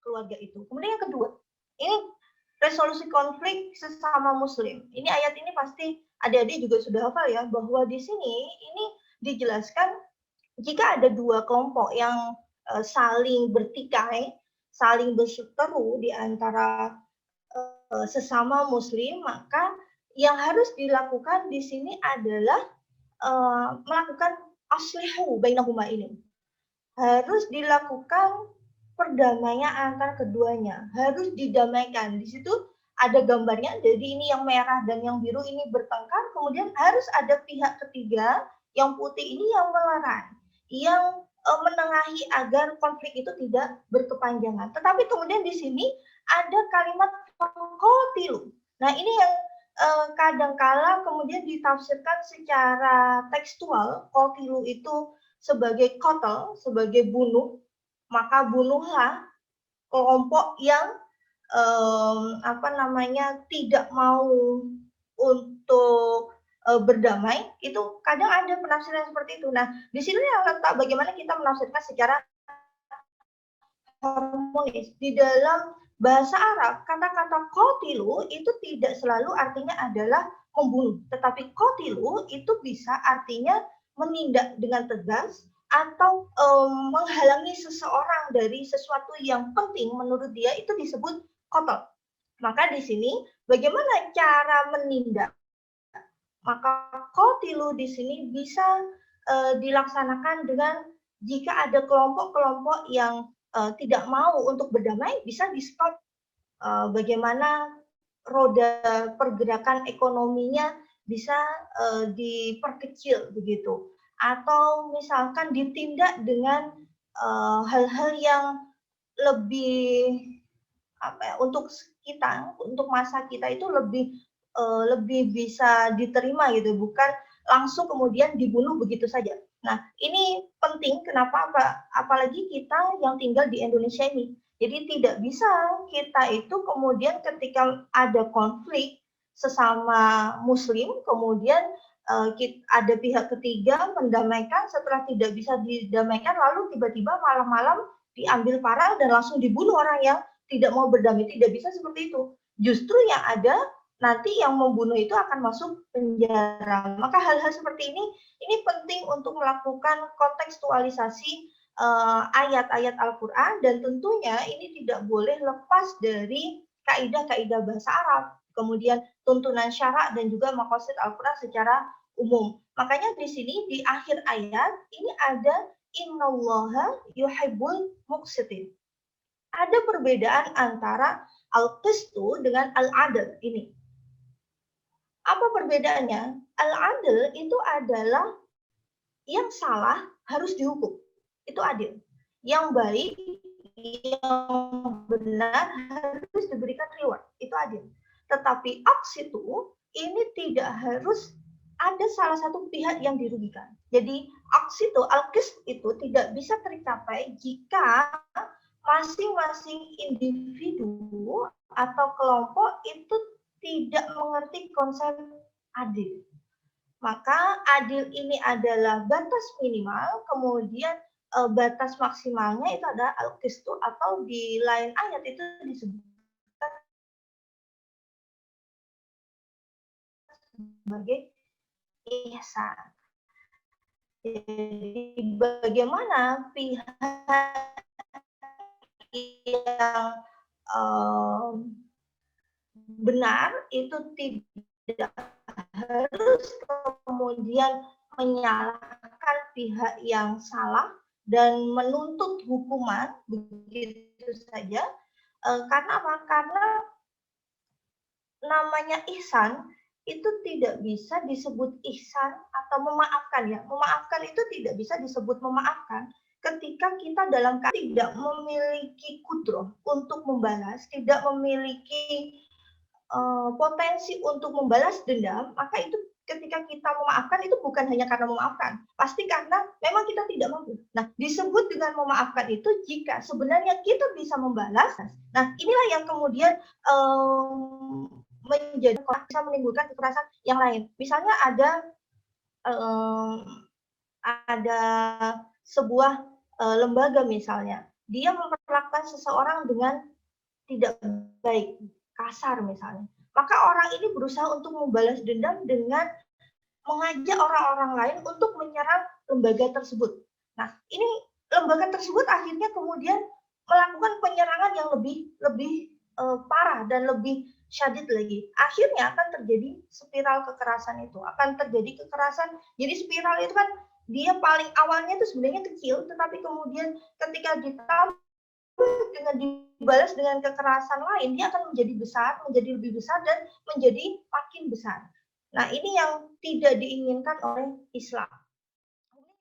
keluarga itu. Kemudian yang kedua, ini resolusi konflik sesama muslim. Ini ayat ini pasti adik-adik juga sudah hafal ya, bahwa di sini ini dijelaskan jika ada dua kelompok yang saling bertikai, saling berseteru di antara sesama muslim, maka yang harus dilakukan di sini adalah melakukan aslihu bainahuma ini. Harus dilakukan perdamaian antar keduanya, harus didamaikan. Di situ ada gambarnya, jadi ini yang merah dan yang biru ini bertengkar, kemudian harus ada pihak ketiga, yang putih ini yang melerai, yang menengahi agar konflik itu tidak berkepanjangan. Tetapi kemudian di sini ada kalimat qatilu. Nah, ini yang kadangkala kemudian ditafsirkan secara tekstual, qatilu itu sebagai qatl, sebagai bunuh, maka bunuhlah kelompok yang tidak mau untuk berdamai. Itu kadang ada penafsiran seperti itu. Nah, di sini yang letak bagaimana kita menafsirkan secara harmonis. Di dalam bahasa Arab, kata-kata qatilu itu tidak selalu artinya adalah membunuh, tetapi qatilu itu bisa artinya menindak dengan tegas atau menghalangi seseorang dari sesuatu yang penting menurut dia, itu disebut qatl. Maka di sini bagaimana cara menindak? Maka qatilu di sini bisa dilaksanakan dengan jika ada kelompok-kelompok yang tidak mau untuk berdamai, bisa di-stop. Bagaimana roda pergerakan ekonominya bisa diperkecil begitu, atau misalkan ditindak dengan hal-hal yang lebih untuk kita, untuk masa kita itu lebih bisa diterima gitu, bukan langsung kemudian dibunuh begitu saja. Nah, ini penting kenapa apalagi kita yang tinggal di Indonesia ini. Jadi tidak bisa kita itu kemudian ketika ada konflik sesama muslim, kemudian ada pihak ketiga mendamaikan, setelah tidak bisa didamaikan lalu tiba-tiba malam-malam diambil parang dan langsung dibunuh orang yang tidak mau berdamai. Tidak bisa seperti itu. Justru yang ada nanti yang membunuh itu akan masuk penjara. Maka hal-hal seperti ini penting untuk melakukan kontekstualisasi ayat-ayat Al-Quran, dan tentunya ini tidak boleh lepas dari kaidah-kaidah bahasa Arab, kemudian tuntunan syarak dan juga maqasid Al-Quran secara umum. Makanya di sini di akhir ayat ini ada innallaha yuhibbul muqsitin. Ada perbedaan antara al-qistu dengan al-adl ini. Apa perbedaannya? Al-adl itu adalah yang salah harus dihukum. Itu adil. Yang baik, yang benar harus diberikan reward. Itu adil. Tetapi aks itu ini tidak harus ada salah satu pihak yang dirugikan. Jadi aks itu, al-qist itu tidak bisa tercapai jika masing-masing individu atau kelompok itu tidak mengerti konsep adil. Maka adil ini adalah batas minimal, kemudian batas maksimalnya itu adalah al-qistu, atau di lain ayat itu disebutkan sebagai ihsan. Jadi bagaimana pihak yang benar itu tidak harus kemudian menyalahkan pihak yang salah dan menuntut hukuman begitu saja. Karena apa? Karena namanya ihsan itu tidak bisa disebut ihsan atau memaafkan ya. Memaafkan itu tidak bisa disebut memaafkan ketika kita dalam keadaan tidak memiliki kudroh untuk membalas, tidak memiliki potensi untuk membalas dendam, maka itu ketika kita memaafkan itu bukan hanya karena memaafkan, pasti karena memang kita tidak mampu. Nah, disebut dengan memaafkan itu jika sebenarnya kita bisa membalas. Nah, inilah yang kemudian menjadi bisa menimbulkan kekerasan yang lain. Misalnya ada sebuah lembaga misalnya, dia memperlakukan seseorang dengan tidak baik, kasar misalnya. Maka orang ini berusaha untuk membalas dendam dengan mengajak orang-orang lain untuk menyerang lembaga tersebut. Nah, ini lembaga tersebut akhirnya kemudian melakukan penyerangan yang lebih parah dan lebih syadid lagi. Akhirnya akan terjadi spiral kekerasan itu, akan terjadi kekerasan. Jadi spiral itu kan dia paling awalnya itu sebenarnya kecil, tetapi kemudian ketika ditambah dengan dibalas dengan kekerasan lain, dia akan menjadi besar, menjadi lebih besar, dan menjadi makin besar. Nah, ini yang tidak diinginkan oleh Islam.